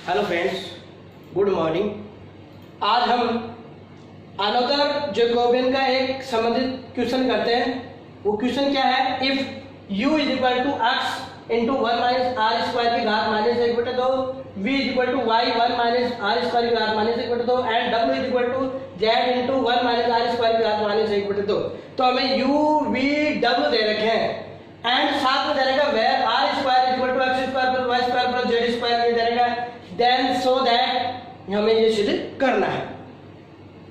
Hello friends, good morning. आज हम another Jacobian का एक संबंधित क्वेश्चन करते हैं। वो क्वेश्चन क्या है? If u is equal to x into one minus are square की घात माइनस एक बटे दो, v is equal to y one minus are square की घात माइनस एक बटे दो and w is equal to z into one minus are square की घात माइनस एक बटे दो। तो हमें u v w दे रखे हैं एंड साथ में दे रखा where r square is equal to x square plus y square plus z square ये दे रखा है। देन सो दैट हमें ये सिद्ध करना है।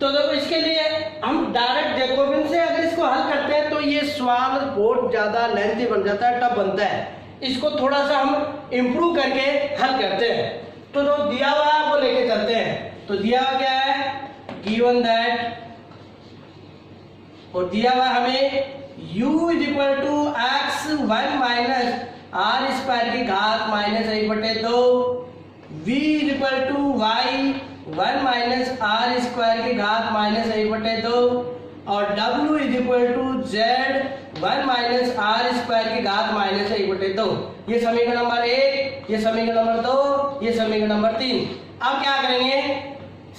तो देखो इसके लिए हम डायरेक्ट जैकोबियन से अगर इसको हल करते हैं तो ये सवाल बहुत ज्यादा लेंथी बन जाता है, टफ बनता है। इसको थोड़ा सा हम इम्प्रूव करके हल करते हैं। तो जो दिया हुआ है वो लेके चलते हैं। तो दिया हुआ क्या है? गिवन दैट, और दिया हुआ हमें u is equal to x one minus are square की घात माइनस एक बटे दो, v is equal to y one minus are square की घात माइनस एक बटे दो और w is equal to z one minus are square की घात माइनस एक बटे दो। ये समीकरण नंबर एक, ये समीकरण नंबर दो, ये समीकरण नंबर तीन। अब क्या करेंगे?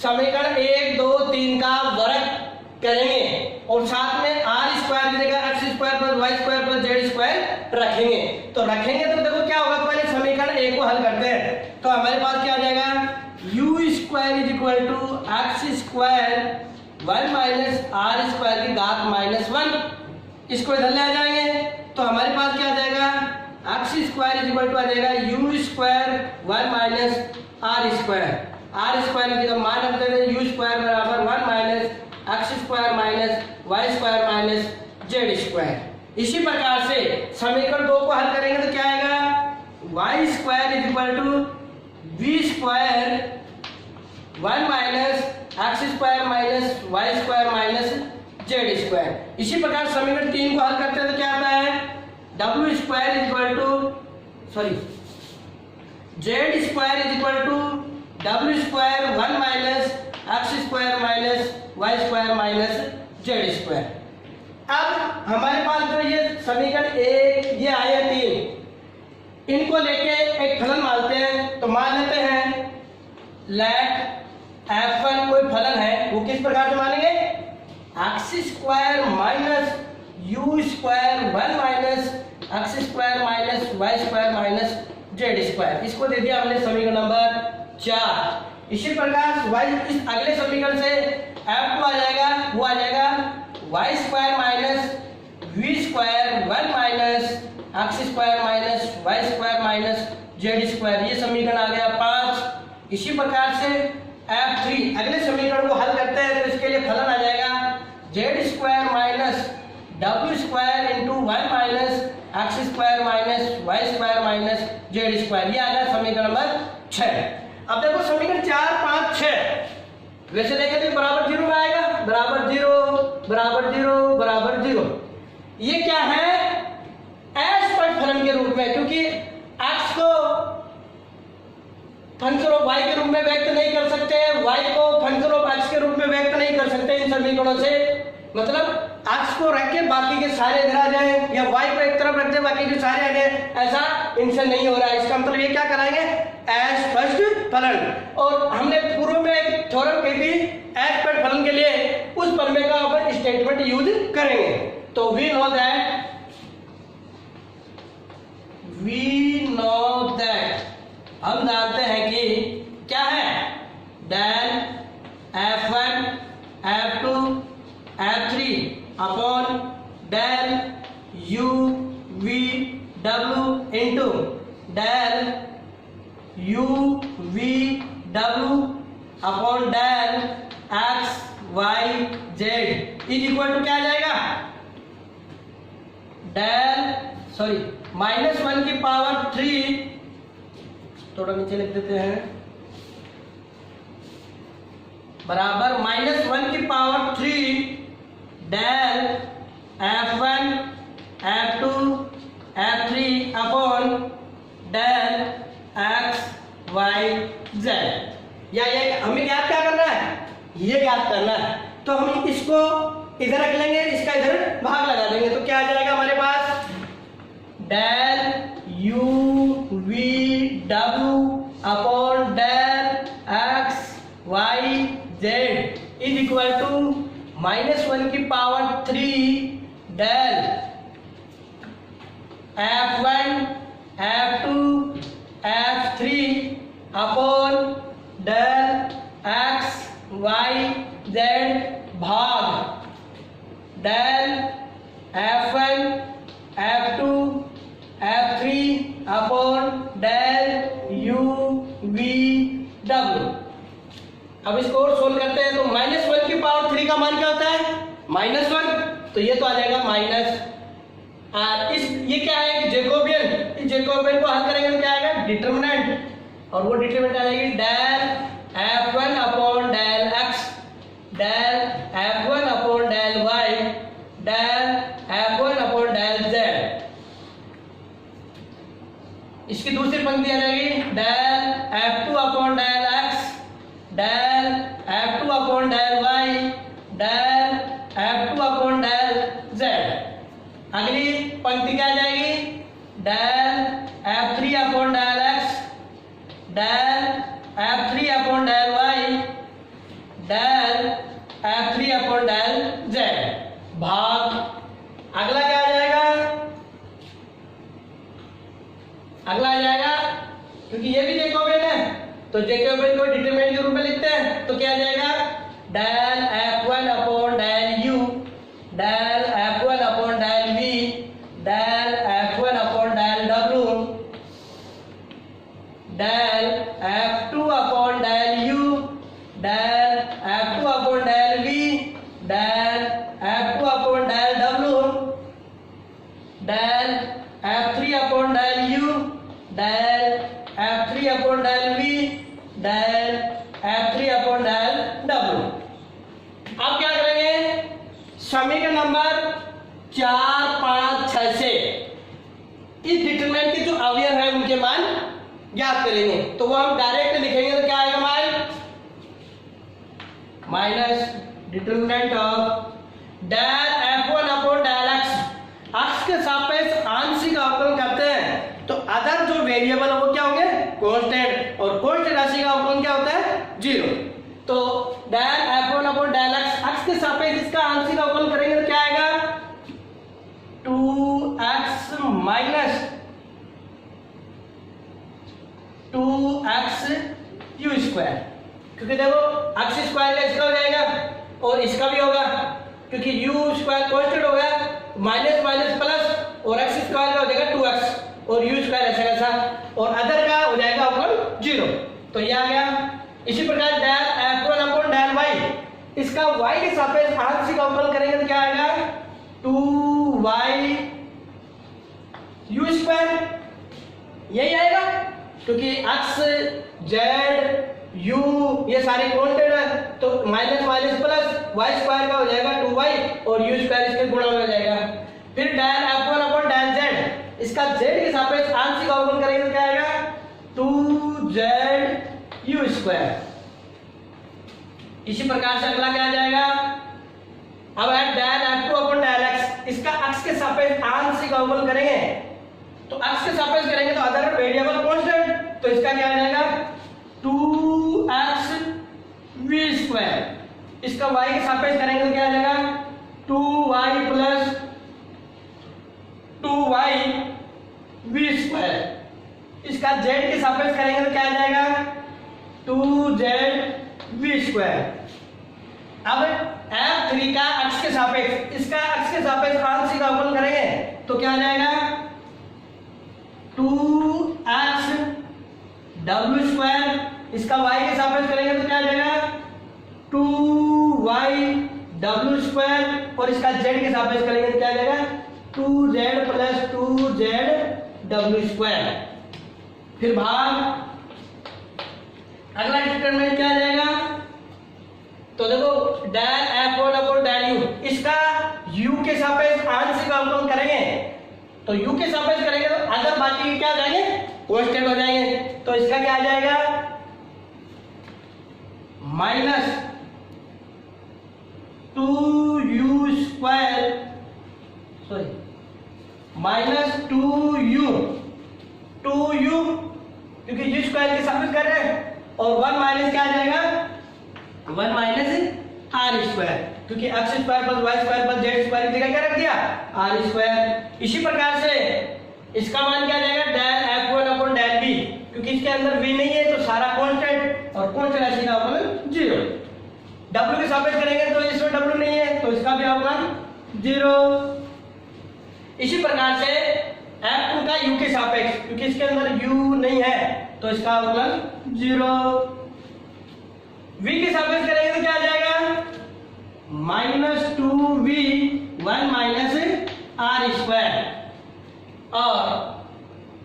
समीकरण एक दो तीन का वर्ग करेंगे और साथ में आर स्क्वायर की जगह x square plus y square plus z square रखेंगे। तो रखेंगे तो देखो क्या होगा, पहले समीकरण एक को हल करते हैं। तो हमारे पास क्या आ जाएगा? U square is equal to x square one minus are square की घात माइनस वन। इसको इधर ले आ जाएंगे तो हमारे पास क्या आ जाएगा? X square is equal to आ जाएगा u square one minus are square. R square की जगह मान रखते हैं यू स्क्वायर बराबर one minus x square minus Y square minus Z square. इसी प्रकार से समीकरण दो को हल करेंगे तो क्या आएगा? Y square is equal to v square one minus x square minus Y square minus Z square. इसी प्रकार समीकरण तीन को हल करते हैं तो क्या आता है? W square is equal to Z square is equal to W square one minus x square minus Y square minus Z square. अब हमारे पास जो ये समीकरण एक ये आया तीन, इनको लेके एक फलन मानते हैं। तो मान लेते हैं लेट f1 कोई फलन है, वो किस प्रकार से मानेंगे? X square minus u square one minus x square minus Y square minus Z square. इसको दे दिया हमने समीकरण नंबर चार। इसी प्रकार वाई इस अगले समीकरण से f2 आ जाएगा, वो आ जाएगा y square minus v square one minus x square minus Y square minus Z square. ये समीकरण आ गया पांच। इसी प्रकार से f3 अगले समीकरण को हल करते हैं तो इसके लिए फलन आ जाएगा जेड स्क्वायर माइनस डब्ल्यू square into one minus x square minus Y square minus Z square. ये आ गया समीकरण नंबर 6। अब देखो समीकरण 4 5 6 वैसे देखें तो बराबर जीरो में आएगा, बराबर जीरो बराबर जीरो बराबर जीरो। ये क्या है? एस पर फलन के रूप में, क्योंकि एक्स को फंक्शन ऑफ वाई के रूप में व्यक्त नहीं कर सकते, वाई को फंक्शन ऑफ एक्स के रूप में व्यक्त नहीं कर सकते इन समीकरणों से। मतलब एक्स को रख के बाकी के सारे इधर आ जाए या वाई को एक तरफ रख दे बाकी के सारे आ जाए, ऐसा इनसे नहीं हो रहा है। इसका मतलब ये क्या कराएंगे? एस फर्स्ट फलन। और हमने पूर्व में एक थ्योरम की थी एस फर्स्ट फलन के लिए, उस प्रमेय का अपन स्टेटमेंट यूज करेंगे। तो वी नो दैट हम जानते हैं कि क्या है? Del f1 f2 f3 upon del u v w into del u v w upon del x y z is equal to क्या आ जाएगा? डेल माइनस वन की पावर 3, थोड़ा नीचे लिख देते हैं, बराबर माइनस वन की power 3 del f1 f2 f3 upon del x y z। या ये हमें ज्ञात क्या करना है? ये ज्ञात करना है। तो हम इसको इधर रख लेंगे, इसका इधर भाग लगा देंगे तो क्या आ जाएगा हमारे पास? Del u v w upon del -1 की power 3 del F1 F2 F3 upon del x y z भाग del F1 F2 F3 upon del u v w। अब इसको और सोल्व करते हैं तो -1 की पावर 3 का मान क्या होता है? -1, तो ये तो आ जाएगा माइनस इस ये क्या है? जैकोबियन। इस जैकोबियन को हल करेंगे तो क्या आएगा? डिटरमिनेंट, और वो डिटरमिनेंट आ जाएगी del F1 upon del x del F1 upon del y del F1 upon del z। इसकी दूसरी पंक्ति आ जाएगी del F2 upon del x del F2 upon del y del F2 upon del z। अगली पंक्ति क्या आ जाएगी? Del F3 upon del x del F3 upon del y del F3 upon del z भाग अगला क्या आ जाएगा? अगला आ जाएगा, क्योंकि ये भी जैकोबियन है तो जैकोबियन को डिटरमिनेंट के रूप में लिखते हैं, तो क्या आ जाएगा? Del F1 upon del u del F1 upon del v del F1 upon del w del F2 upon del u del F2 upon del v del F2 upon del w del F3 upon del u del F3 upon del v del F3 upon del w। अब क्या करेंगे? समीकरण number 4, 5, 6 से इस determinant के जो अवयव है उनके मान ज्ञात करेंगे, तो वो हम डायरेक्ट लिखेंगे तो क्या आएगा? मान minus determinant of del F1 upon del x, x के सापेक्ष आंशिक अवकलन करते हैं तो अदर जो वेरिएबल है वो क्या होंगे? कांस्टेंट, और कांस्टेंट राशि का अवकलन क्या होता है? 0। तो del F1 upon del x के सापेक्ष इसका आंशिक अवकलन करेंगे तो क्या आएगा? 2x minus 2x u square, क्योंकि देखो x स्क्वायर का इसका हो जाएगा और इसका भी होगा, क्योंकि u स्क्वायर कांस्टेंट हो गया, माइनस माइनस प्लस, और x स्क्वायर का हो जाएगा 2x और u स्क्वायर ऐसा कैसा, और अदर का हो जाएगा अवकलन 0, तो ये आ गया। इसी प्रकार del F1 upon del y, इसका y के सापेक्ष आंशिक अवकलन करेंगे तो क्या आएगा? 2y u स्क्वायर, यही आएगा, क्योंकि x z u ये सारे कांस्टेंट है, तो minus minus plus y square का हो जाएगा 2y और u स्क्वायर इसके गुणा में हो जाएगा। फिर del F1 upon del z, इसका z के सापेक्ष आंशिक अवकलन करेंगे तो क्या आएगा? 2z u square. इसी प्रकार से अगला क्या आ जाएगा? अब है del F2 upon del x, इसका x के सापेक्ष आंशिक अवकलन करेंगे तो x के सापेक्ष करेंगे तो अदर वेरिएबल कांस्टेंट, तो इसका क्या आ जाएगा? 2x v square. इसका y के सापेक्ष करेंगे तो क्या आ जाएगा? 2y plus 2y v square. इसका z के सापेक्ष करेंगे तो क्या आ जाएगा? 2z v square. अब F3 का x के सापेक्ष, इसका x के सापेक्ष आंशिक अवकलन करेंगे तो क्या आ जाएगा? 2x w square. इसका y के सापेक्ष करेंगे तो क्या आ जाएगा? 2y w स्क्वायर, और इसका z के सापेक्ष करेंगे तो क्या आ जाएगा? 2z plus 2z w square. फिर भाग अगला डिटरमिनेंट क्या आ जाएगा? तो देखो del F1 upon del u, इसका u के सापेक्ष आंशिक अवकलन करेंगे तो u के सापेक्ष करेंगे तो अदर बाकी के क्या हो जाएंगे? कांस्टेंट हो जाएंगे, तो इसका क्या आ जाएगा? Minus 2u square, sorry minus 2u, क्योंकि u स्क्वायर के सापेक्ष कर रहे हैं, और 1 माइनस क्या आ जाएगा? 1 माइनस आर स्क्वायर, क्योंकि x square plus y square plus z square की जगह क्या रख दिया आर स्क्वायर। इसी प्रकार से इसका मान क्या आ जाएगा del f1 upon del v, क्योंकि इसके अंदर v नहीं है तो सारा कांस्टेंट और कांस्टेंट राशि का अवकलन 0। w के सापेक्ष करेंगे तो इसमें w नहीं है तो इसका भी अवकलन 0। इसी प्रकार से f2 का u के सापेक्ष, क्योंकि इसके अंदर u नहीं है तो इसका अवकलन 0। v के सापेक्ष करेंगे तो क्या आ जाएगा -2v1 माइनस आर स्क्वायर, और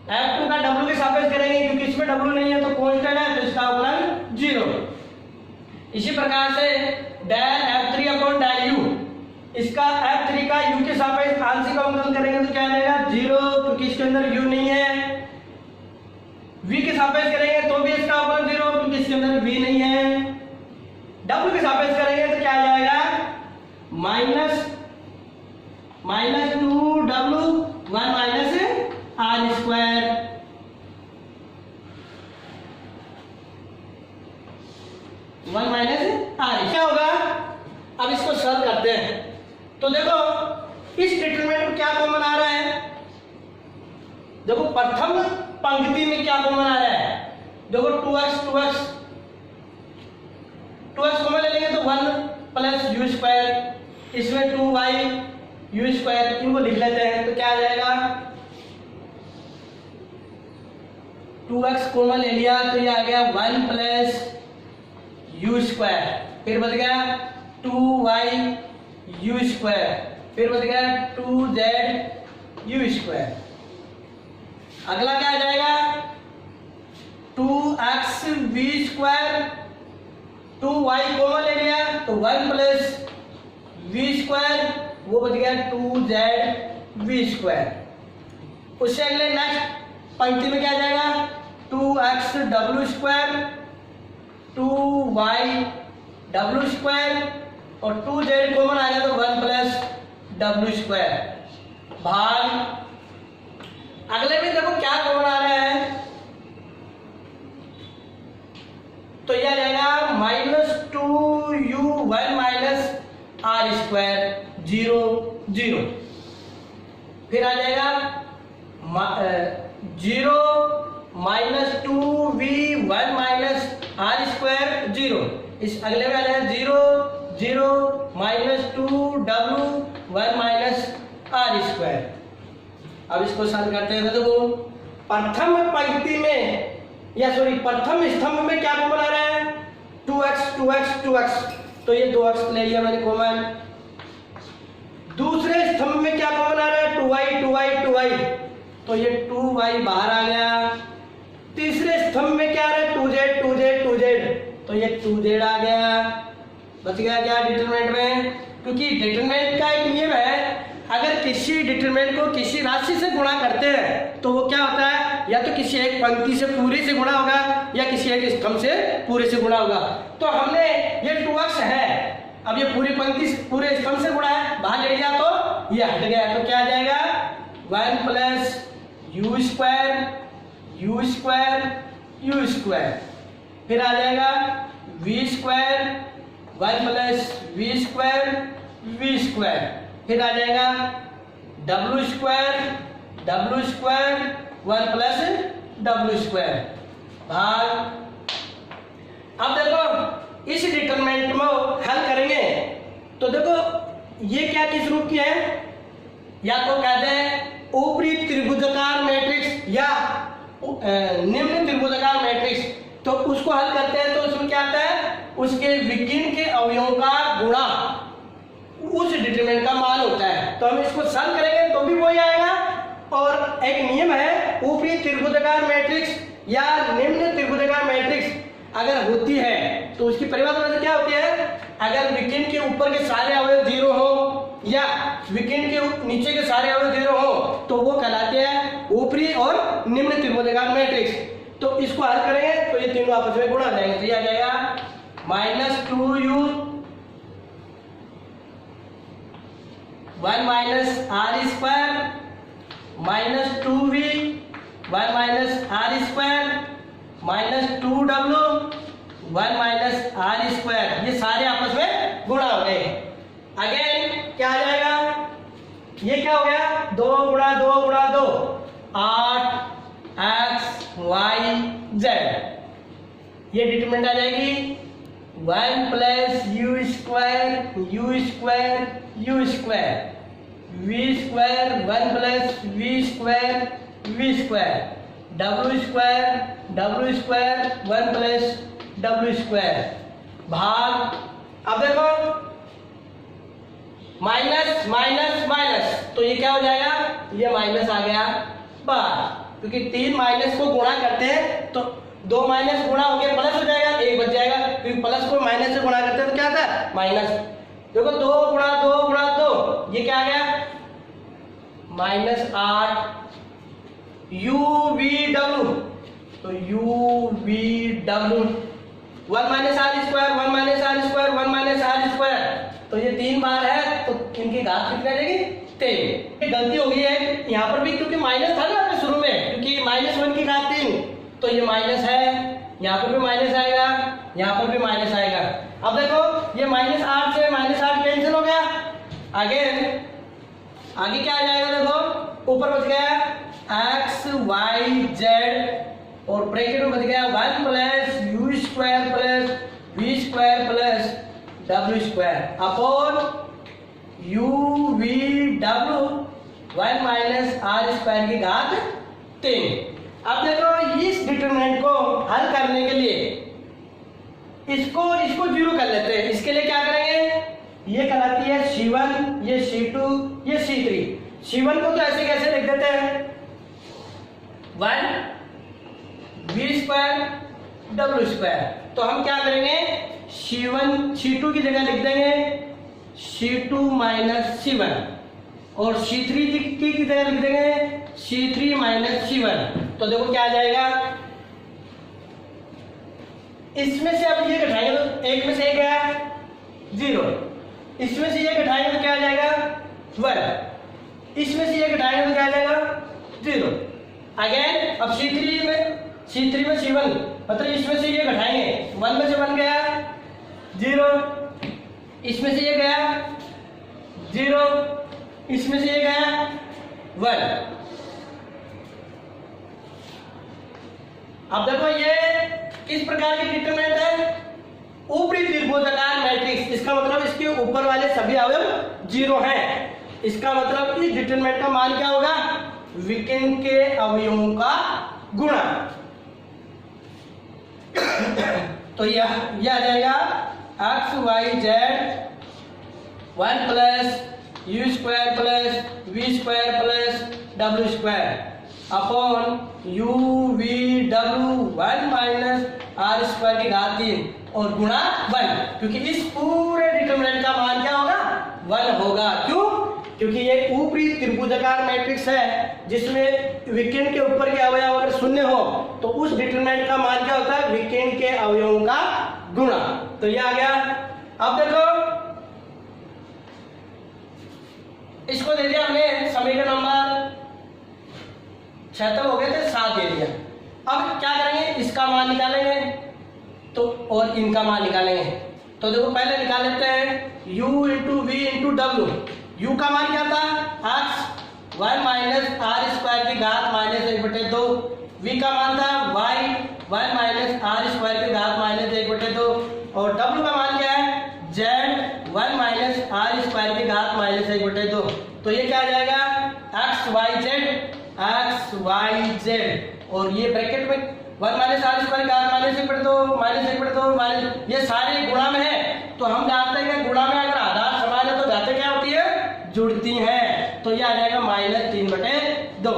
f2 का w के सापेक्ष करेंगे क्योंकि इसमें w नहीं है तो कांस्टेंट है तो इसका अवकलन 0। इसी प्रकार से del f3 upon del u, इसका f3 का u के सापेक्ष आंशिक अवकलन करेंगे तो क्या आ जाएगा 0, क्योंकि इसके अंदर u नहीं है। v के सापेक्ष करेंगे तो भी इसका अवकलन 0, क्योंकि इसके अंदर v नहीं है। w के सापेक्ष करेंगे तो क्या आ जाएगा -2w1 minus are square, one minus r. क्या होगा अब इसको सॉल्व करते हैं। तो देखो इस डिटरमिनेंट में क्या कॉमन आ रहा है, देखो प्रथम पंक्ति में क्या कॉमन आ रहा है, देखो 2x कॉमन ले लेंगे तो 1 प्लस यू स्क्वायर, इसमें 2y यू स्क्वायर, इनको लिख लेते हैं तो क्या आ जाएगा 2x कॉमन ले लिया तो ये आ गया 1 प्लस यू स्क्वायर, फिर बच गया 2y यू स्क्वायर, फिर बच गया 2z यू स्क्वायर। अगला क्या आ जाएगा 2x v square, 2y common ले लिया तो 1 प्लस v स्क्वायर, वो बच गया 2z v स्क्वायर। उससे अगले नेक्स्ट पंक्ति में क्या आ जाएगा 2x w square, 2y w square और 2z कॉमन आ गया तो 1 प्लस w स्क्वायर भाग। अगले में देखो क्या कॉमन आ रहा है तो यह आ जाएगा -2u1 माइनस आर स्क्वायर 0, फिर आ जाएगा 0 -2v1 माइनस आर स्क्वायर 0, इस अगले में आ जाएगा 0 -2w1 माइनस आर स्क्वायर। अब इसको सॉल्व करते हैं। देखो प्रथम पंक्ति में या सॉरी प्रथम स्तंभ में क्या कॉमन आ रहा है 2x, तो ये 2x ले लिया मैंने कॉमन। दूसरे स्तंभ में क्या कॉमन आ रहा है 2y, तो ये 2y बाहर आ गया। तीसरे स्तंभ में क्या आ रहा है 2z, तो ये 2z आ गया। बच गया क्या डिटरमिनेंट में, क्योंकि डिटरमिनेंट का एक नियम है, अगर किसी डिटरमिनेंट को किसी राशि से गुणा करते हैं तो वो क्या होता है, या तो किसी एक पंक्ति से पूरी से गुणा होगा या किसी एक स्तंभ से पूरे से गुणा होगा। तो हमने ये 2x है, अब ये पूरी पंक्ति से पूरे स्तंभ से गुणा है, बाहर ले लिया तो ये हट गया, तो क्या आ जाएगा 1 प्लस यू स्क्वायर, फिर आ जाएगा v square 1 plus v square, फिर आ जाएगा w square 1 plus w square भाग। अब देखो इस डिटरमिनेंट में हल करेंगे तो देखो ये क्या किस रूप की है, या तो कहते हैं ऊपरी त्रिभुजाकार मैट्रिक्स या निम्न त्रिभुजाकार मैट्रिक्स। तो उसको हल करते हैं तो उसमें क्या आता है, उसके विकीर्ण के अवयवों का गुणा उस डिटरमिनेंट का मान होता है। तो हम इसको सॉल्व करेंगे तो भी वही आएगा। और एक नियम है ऊपरी त्रिभुजाकार मैट्रिक्स या निम्न त्रिभुजाकार मैट्रिक्स अगर होती है तो उसकी परिभाषा क्या होती है, अगर विकीर्ण के ऊपर के सारे अवयव 0 हो या विकीर्ण के नीचे के सारे अवयव 0 हो तो वो कहलाते हैं ऊपरी और निम्न त्रिभुजाकार मैट्रिक्स। तो इसको हल करेंगे तो ये तीनों आपस में गुणा हो जाएंगे, तो ये आ जाएगा -2u 1 minus are square -2v 1 minus are square -2w 1 minus are square, ये सारे आपस में गुणा हो गए। अगेन क्या आ जाएगा, ये क्या हो गया, 2 गुणा 2 गुणा 2 8x y z, ये डिटरमिनेंट आ जाएगी 1 plus you square u square u square v square 1 plus we square v square डब्ल्यू स्क्वायर 1 प्लस डब्ल्यू स्क्वायर भाग, अब देखो माइनस माइनस माइनस, तो ये क्या हो जाएगा, ये माइनस आ गया बाहर, क्योंकि 3 माइनस को गुणा करते हैं तो 2 माइनस गुणा हो गया प्लस हो जाएगा, 1 बच जाएगा, क्योंकि प्लस को माइनस से गुणा करते हैं तो क्या आता है माइनस। देखो 2 गुणा 2 गुणा 2, ये क्या आ गया -8 यू वी डब्ल्यू, तो u V W 1 minus are square 1 minus are square 1 minus are square, तो ये 3 बार है तो इनकी घात कितनी आ जाएगी 3। गलती हो गई है यहाँ पर भी, क्योंकि माइनस था ना शुरू में, क्योंकि -1 की घात 3, तो ये माइनस है, यहाँ पर भी माइनस आएगा, यहाँ पर भी माइनस आएगा। अब देखो ये -8 से -8 कैंसिल हो गया, आगे क्या आ जाएगा, देखो ऊपर बच गया x y z और ब्रैकेट में बच गया 1 plus you square plus we square plus W square upon U V W 1 minus are square की घात 3। अब देखो इस डिटरमिनेंट को हल करने के लिए इसको 0 कर लेते हैं। इसके लिए क्या करेंगे, ये कहलाती है C1, ये C2, ये C3। C1 को तो ऐसे कैसे लिख देते हैं 1 v स्क्वायर डब्ल्यू स्क्वायर, तो हम क्या करेंगे C2 की जगह लिख देंगे C2 माइनस C1 और C3 की जगह लिख देंगे C3 माइनस C1। तो देखो क्या आ जाएगा, इसमें से अब ये घटाएंगे तो 1 में से 1 गया 0, इसमें से ये घटाएंगे तो क्या आ जाएगा 1, इसमें से ये घटाएंगे तो क्या आ जाएगा 0। अगेन अब C3 में C1, मतलब इसमें से ये घटाएंगे 1 में से 1 गया 0, इसमें से ये गया 0, इसमें से ये गया 1। अब देखो ये किस प्रकार की डिटरमिनेंट है, ऊपरी त्रिभुजाकार मैट्रिक्स, इसका मतलब इसके ऊपर वाले सभी अवयव 0 हैं, इसका मतलब इस डिटरमिनेंट का मान क्या होगा, विकर्ण के अवयवों का गुणा। तो यह आ जाएगा x y z 1 plus you square plus we square plus W square upon U V W 1 minus are square की घात 3 और गुणा 1, क्योंकि इस पूरे डिटरमिनेंट का मान क्या होगा 1 होगा। क्यों, क्योंकि ये ऊपरी त्रिभुजाकार मैट्रिक्स है जिसमें विकर्ण के ऊपर के अवयव अगर शून्य हो तो उस डिटरमिनेंट का मान क्या होता है विकर्ण के अवयवों का गुणा। तो ये आ गया। अब देखो इसको दे दिया हमने समीकरण नंबर 6 तो हो गए थे, 7 दे दिया। अब क्या करेंगे, इसका मान निकालेंगे तो और इनका मान निकालेंगे। तो देखो पहले निकाल लेते हैं u इंटू वी इंटू डब्ल्यू। यू का मान क्या था x 1 माइनस आर स्क्वायर की घात माइनस 1/2। वी का मान था y 1 माइनस आर स्क्वायर की घात माइनस 1/2 और w का मान क्या है z 1 माइनस आर स्क्वायर की घात माइनस 1/2। तो ये क्या आ जाएगा x y z और ये ब्रैकेट में 1 माइनस आर स्क्वायर की घात माइनस 1/2 माइनस ये सारे गुणा में है। तो हम जानते हैं कि गुणा में अगर आधार समान है तो घातें क्या होती है जुड़ती हैं। तो ये आ जाएगा -3/2।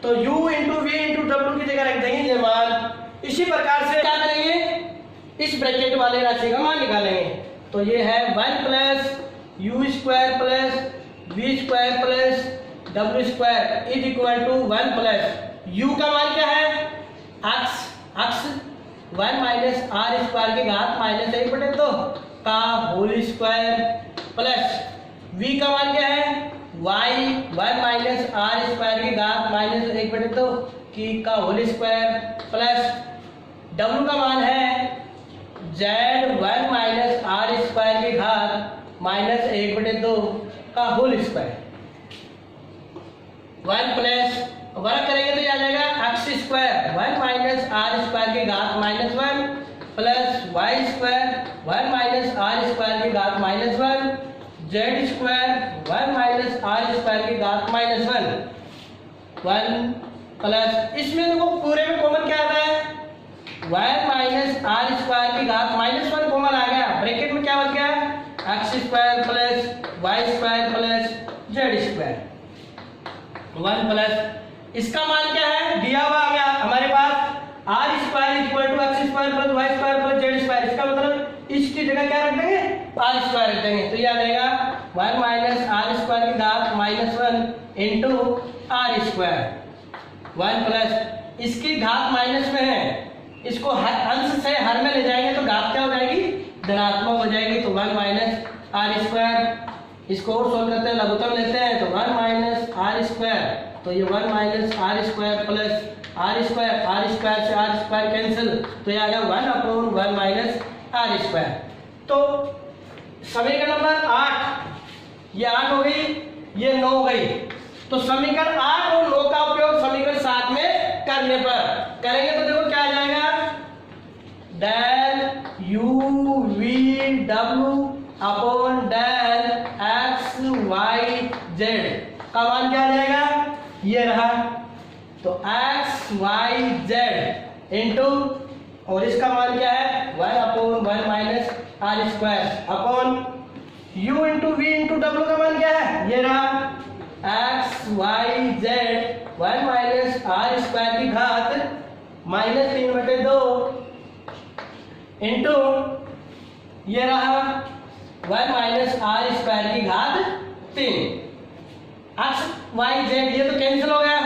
तो u इंटू वी इंटू डब्ल्यू की जगह रख देंगे ये मान। इसी प्रकार से क्या करेंगे, इस ब्रैकेट वाले राशि का मान निकालेंगे। तो ये है 1 plus you square plus we square plus W square is equal to 1 plus u का मान क्या है x 1 माइनस आर स्क्वायर की घात माइनस 1/2 का होल स्क्वायर प्लस v का मान क्या है y 1 माइनस आर स्क्वायर की घात माइनस 1/2 की का होल स्क्वायर प्लस w का मान है z 1 माइनस आर स्क्वायर की घात माइनस 1/2 का होल स्क्वायर। 1 प्लस वर्क करेंगे तो ये आ जाएगा x square 1 minus are square की घात -1 plus y square 1 minus are square की घात -1 z square 1 minus are square की घात -1 1 प्लस इसमें देखो पूरे में कॉमन क्या आता है 1 माइनस आर स्क्वायर की घात -1 कॉमन आ गया, ब्रैकेट में क्या बच गया x square plus y square plus z square 1 plus इसका मान क्या है दिया हुआ हमारे पास r square equal to x square plus y square plus z square. इसका मतलब इसकी जगह क्या रख देंगे आर स्क्वायर रख देंगे, तो ये आ जाएगा 1 माइनस आर स्क्वायर की घात -1 इंटू आर स्क्वायर 1 प्लस इसकी घात माइनस में है, इसको अंश से हर में ले जाएंगे तो घात क्या हो जाएगी धनात्मक हो जाएगी, तो 1 माइनस आर स्क्वायर। इसको और सोल्व करते हैं लघुत्तम लेते हैं तो 1 माइनस आर स्क्वायर, तो ये 1 minus are square plus r square से आर स्क्वायर कैंसिल, तो ये आ गया 1/1 माइनस आर स्क्वायर। तो समीकरण नंबर 8 ये 8 हो गई, ये 9 हो गई, तो समीकरण 8 और 9 का उपयोग समीकरण 7 में करने पर करेंगे तो देखो क्या आ जाएगा डेल यू वी डब्ल्यू upon del x y z का मान क्या आ जाएगा ये रहा, तो एक्स वाई जेड इंटू और इसका मान क्या है 1/1 minus are square upon u into v into डब्ल्यू का मान क्या है ये रहा x y z 1 minus are square की घात -3/2 इंटू ये रहा 1 माइनस आर स्क्वायर की घात 3। एक्स वाई जेड ये तो कैंसिल हो गया,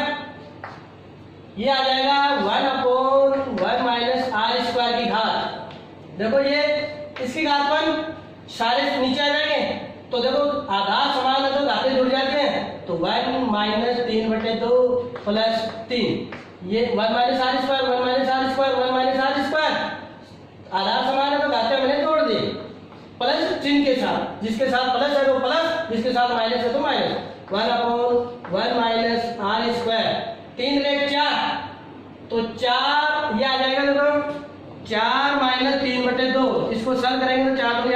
ये आ जाएगा 1/1 माइनस आर स्क्वायर की घात। देखो ये इसकी घात 1 सारे नीचे आ जाएंगे, तो देखो आधार समान है तो घातें जुड़ जाते हैं, तो 1 माइनस 3/2 प्लस 3 ये 1 minus are square 1 minus are square 1 minus are square आधार समान है तो घातें मैंने जोड़ दी प्लस चिन्ह के साथ, जिसके साथ प्लस है तो प्लस जिसके साथ माइनस है तो माइनस 1/1 माइनस आर स्क्वायर 3 लेख 4 तो 4 ये आ जाएगा देखो 4 माइनस 3/2 इसको सरल करेंगे तो 4 दूनी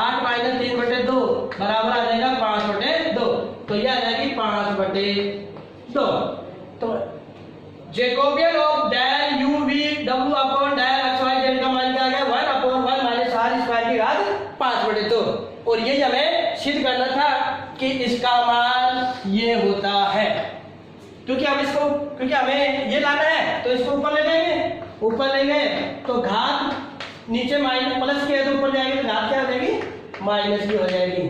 8 माइनस 3/2 बराबर आ जाएगा 5/2, तो ये आ जाएगी 5/2। तो Jacobian of del u we डब्ल्यू upon del x y z का मान क्या आ गया 1/1 माइनस आर स्क्वायर की घात 5/2, और ये हमें सिद्ध करना था कि इसका मान ये होता है, क्योंकि हमें ये लाना है तो इसको ऊपर ले जाएंगे तो घात नीचे माइनस प्लस की है तो ऊपर जाएगी तो घात क्या हो जाएगी माइनस की हो जाएगी,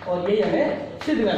और यही हमें सिद्ध करना